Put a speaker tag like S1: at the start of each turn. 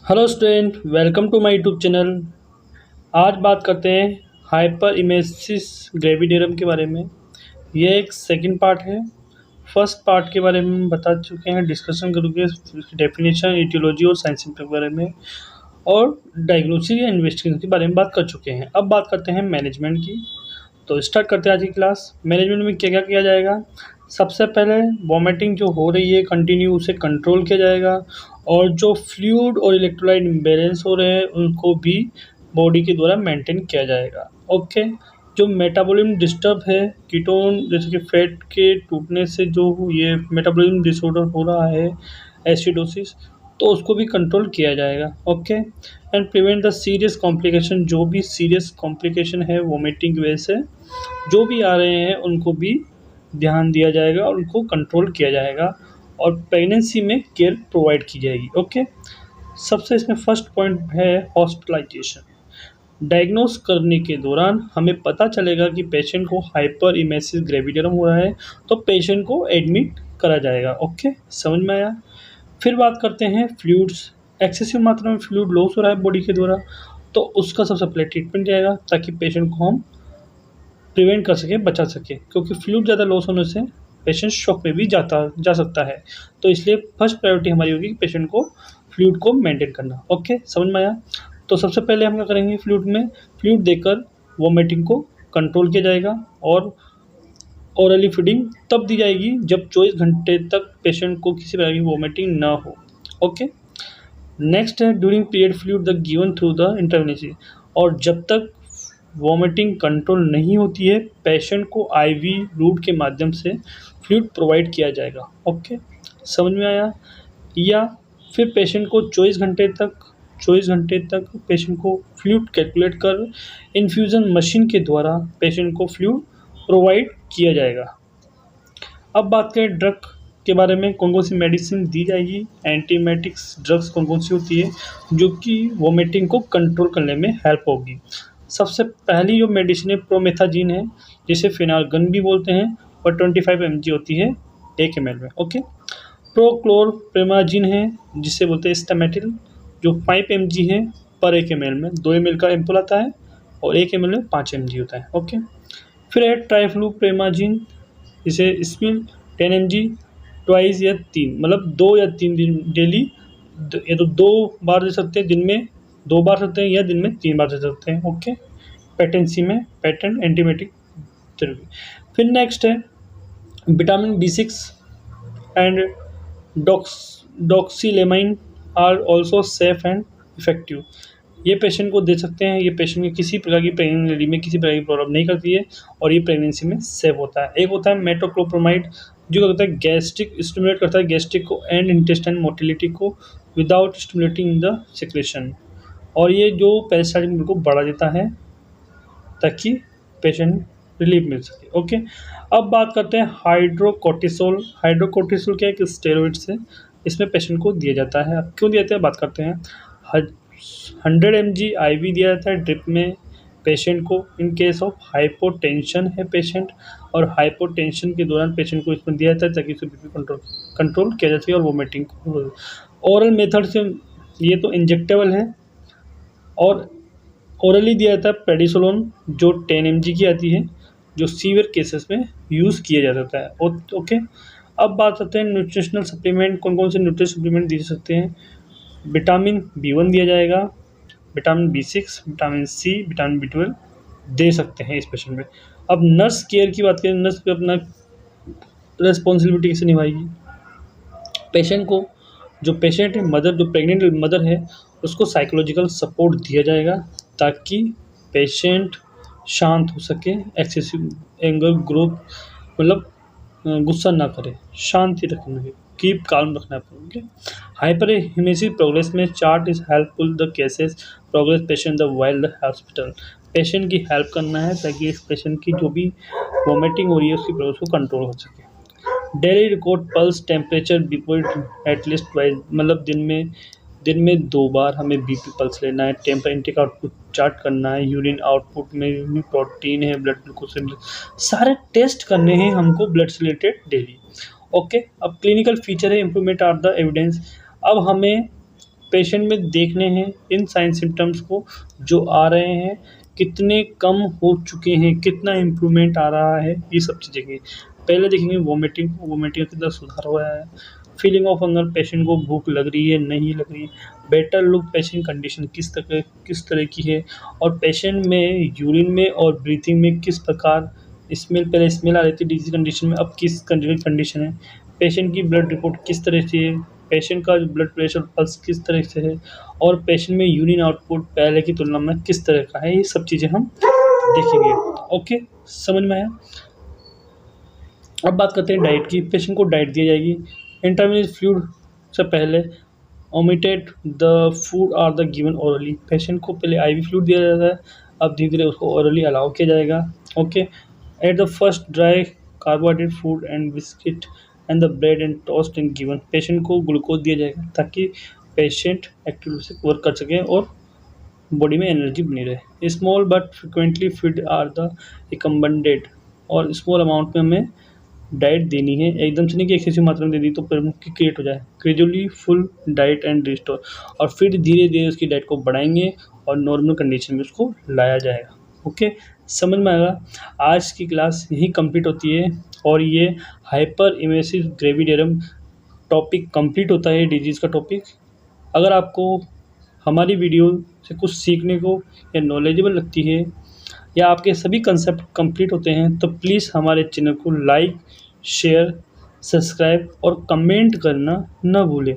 S1: Hello student, welcome to my YouTube channel. आज बात करते हैं हाइपर इमेसिस ग्रेविडेरियम के बारे में। ये एक सेकंड पार्ट है। फर्स्ट पार्ट के बारे में हम बता चुके हैं, डिस्कशन करोगे डेफिनेशन, इटियोलॉजी और साइंस के बारे में, और डायग्नोसिस या इन्वेस्टिगेशन के बारे में बात कर चुके हैं। अब बात करते हैं मैनेजमेंट की। तो स्टार्ट करते हैं आज की क्लास। मैनेजमेंट में क्या क्या किया जाएगा। सबसे पहले वॉमिटिंग जो हो रही है कंटिन्यू, उसे कंट्रोल किया जाएगा, और जो फ्लूइड और इलेक्ट्रोलाइट इम्बैलेंस हो रहे हैं उनको भी बॉडी के द्वारा मेंटेन किया जाएगा। ओके। जो मेटाबॉलिज्म डिस्टर्ब है, कीटोन जैसे कि फैट के टूटने से जो ये मेटाबॉलिज्म डिसऑर्डर हो रहा है, एसिडोसिस, तो उसको भी कंट्रोल किया जाएगा। Okay. And prevent the serious complication, जो भी सीरियस कॉम्प्लिकेशन है वोमिटिंग की वजह से जो भी आ रहे हैं उनको भी ध्यान दिया जाएगा और उनको कंट्रोल किया जाएगा, और प्रेगनेंसी में केयर प्रोवाइड की जाएगी। ओके। सबसे इसमें फर्स्ट पॉइंट है हॉस्पिटलाइजेशन। डायग्नोस करने के दौरान हमें पता चलेगा कि पेशेंट को हाइपर इमेसिस ग्रेविडेरियम हो रहा है, तो पेशेंट को एडमिट करा जाएगा। ओके, समझ में आया। फिर बात करते हैं फ्लूइड्स। एक्सेसिव मात्रा में फ्लूइड लॉस हो रहा है बॉडी के द्वारा, तो उसका सबसे पहले ट्रीटमेंट जाएगा ताकि पेशेंट को हम प्रिवेंट कर सकें, बचा सकें, क्योंकि फ्लूइड ज़्यादा लॉस होने से पेशेंट शॉक में भी जा सकता है। तो इसलिए फर्स्ट प्रायोरिटी हमारी होगी कि पेशेंट को फ्लूइड को मेंटेन करना। ओके, समझ में आया। तो सबसे पहले हम क्या करेंगे, फ्लूइड देकर वोमिटिंग को कंट्रोल किया जाएगा, और ओरली फीडिंग तब दी जाएगी जब 24 घंटे तक पेशेंट को किसी प्रकार की वोमिटिंग ना हो। ओके। नेक्स्ट है during period fluid the given through the intravenous, और जब तक वोमिटिंग कंट्रोल नहीं होती है पेशेंट को आईवी रूट के माध्यम से फ्लूइड प्रोवाइड किया जाएगा। ओके, समझ में आया। या फिर पेशेंट को 24 घंटे तक पेशेंट को फ्लूइड कैलकुलेट कर इन्फ्यूज़न मशीन के द्वारा पेशेंट को फ्लूइड प्रोवाइड किया जाएगा। अब बात करें ड्रग के बारे में, कौन कौन सी मेडिसिन दी जाएगी। एंटीमेटिक्स ड्रग्स कौन कौन सी होती है जो कि वोमिटिंग को कंट्रोल करने में हेल्प होगी। सबसे पहली जो मेडिसिन है प्रोमेथाजीन है, जिसे फिनालगन भी बोलते हैं, और 25 mg होती है 1 ml में। ओके। प्रोक्लोरप्रेमाजीन है, जिसे बोलते हैं स्टेमेटिल, जो 5 mg है पर 1 ml में। 2 ml का एम्पुल आता है और 1 ml में 5 mg होता है। ओके। फिर है ट्राइफ्लूप्रेमाजीन, जिसे इसमें 10 mg ट्वाइस या 3, मतलब 2 या 3 दिन डेली, या तो 2 बार दे सकते हैं, दिन में 2 बार सकते हैं या दिन में 3 बार दे सकते हैं। ओके। पेटेंसी में पेटेंट एंटीमेटिक थेरेपी। फिर नेक्स्ट है vitamin B6 and doxylamine are also safe and effective. ये पेशेंट को दे सकते हैं। ये पेशेंट की किसी प्रकार की प्रेग्नेंट लेडी में किसी प्रकार की प्रॉब्लम नहीं करती है, और ये प्रेगनेंसी में सेफ होता है। एक होता है मेटोक्लोप्रोमाइड, जो क्या करता है, गैस्ट्रिक स्टिमुलेट करता है, गैस्ट्रिक को एंड इंटेस्टाइन मोटिलिटी को विदाउट स्टिमुलेटिंग द सिक्रेशन, और ये जो पेरिस्टाल्टिक को बढ़ा देता है ताकि पेशेंट रिलीफ मिल सके। ओके। अब बात करते हैं हाइड्रोकोर्टिसोल। हाइड्रोकोर्टिसोल क्या है, एक स्टेरॉइड्स है, इसमें पेशेंट को दिया जाता है। अब क्यों दिया जाता है बात करते हैं। 100 mg IV दिया जाता है ड्रिप में पेशेंट को इन केस ऑफ हाइपोटेंशन है पेशेंट, और हाइपोटेंशन के दौरान पेशेंट को इसमें दिया जाता है ताकि उसे बीपी कंट्रोल किया जा सके और वोमिटिंग को। ओरल मेथड से, ये तो इंजेक्टेबल है, और ओरली दिया जाता है प्रेडिसोलोन, जो 10 mg की आती है, जो सीवियर केसेस में यूज़ किया जा सकता है। ओके। अब बात करते हैं न्यूट्रिशनल सप्लीमेंट, कौन कौन से न्यूट्रिशनल सप्लीमेंट दे सकते हैं। विटामिन B1 दिया जाएगा, vitamin B6, vitamin C, vitamin B12 दे सकते हैं इस पेशेंट में। अब नर्स केयर की बात करें, नर्स पे अपना रिस्पॉन्सिबिलिटी कैसे निभाएगी। पेशेंट को, जो पेशेंट है मदर, जो प्रेग्नेंट मदर है, उसको साइकोलॉजिकल सपोर्ट दिया जाएगा ताकि पेशेंट शांत हो सके, एक्सेसिव एंगर ग्रोथ, मतलब गुस्सा ना करे, शांति रखना है, कीप काल्म रखना है। हाइपर हिमेसिस प्रोग्रेस में chart is helpful the cases progress patient the wild hospital. Patient की हेल्प करना है ताकि इस पेशेंट की जो भी वोमिटिंग हो रही है उसकी प्रोग्रेस को कंट्रोल हो सके। Daily record pulse temperature BP at least twice, मतलब दिन में 2 बार हमें बीपी पल्स लेना है। टेम्पर इनटेक आउटपुट चार्ट करना है, यूरिन आउटपुट में प्रोटीन है, ब्लड ग्लूकोज, सारे टेस्ट करने हैं हमको ब्लड से रिलेटेड डेली। ओके। अब क्लिनिकल फीचर है इम्प्रूवमेंट आर द एविडेंस। अब हमें पेशेंट में देखने हैं इन साइन सिम्पटम्स को जो आ रहे हैं, कितने कम हो चुके हैं, कितना इम्प्रूवमेंट आ रहा है, ये सब चीज़ देखेंगे। पहले देखेंगे वोमिटिंग का कितना सुधार हुआ है, फीलिंग ऑफ हंगर, पेशेंट को भूख लग रही है, नहीं लग रही है, बेटर लुक, पेशेंट कंडीशन किस तरह की है, और पेशेंट में यूरिन में और ब्रीथिंग में किस प्रकार पहले स्मेल आ रही थी डिजीज़ कंडीशन में, अब किस कंडीशन है, पेशेंट की ब्लड रिपोर्ट किस तरह से है, पेशेंट का ब्लड प्रेशर पल्स किस तरह से है, और पेशेंट में यूरिन आउटपुट पहले की तुलना में किस तरह का है, ये सब चीज़ें हम देखेंगे। ओके, समझ में आया? अब बात करते हैं डाइट की। पेशेंट को डाइट दी जाएगी। इंट्रावेनस फ्लूइड से पहले omitted the food or the given orally. Patient को पहले आईवी फ्लूइड दिया जाता है, अब धीरे धीरे उसको ओरली अलाउ किया जाएगा। Okay, at the first dry carbohydrate food and biscuit and the bread and toast and given. Patient को ग्लूकोज दिया जाएगा ताकि पेशेंट एक्टिव से वर्क कर सके और बॉडी में एनर्जी बनी रहे। Small but frequently feed are the recommended, और स्मॉल अमाउंट में हमें डाइट देनी है, एकदम से नहीं कि एक्सेसिव मात्रा में दे दी तो प्रॉब्लम क्रिएट हो जाए। Gradually full diet and restore, और फिर धीरे धीरे उसकी डाइट को बढ़ाएंगे और नॉर्मल कंडीशन में उसको लाया जाएगा। ओके, समझ में आएगा? आज की क्लास यही कंप्लीट होती है और ये hyper emissive gravidarum topic complete होता है, डिजीज़ का टॉपिक। अगर आपको हमारी वीडियो से कुछ सीखने को या नॉलेजेबल लगती है या आपके सभी कंसेप्ट कंप्लीट होते हैं तो प्लीज़ हमारे चैनल को लाइक, शेयर, सब्सक्राइब और कमेंट करना न भूलें।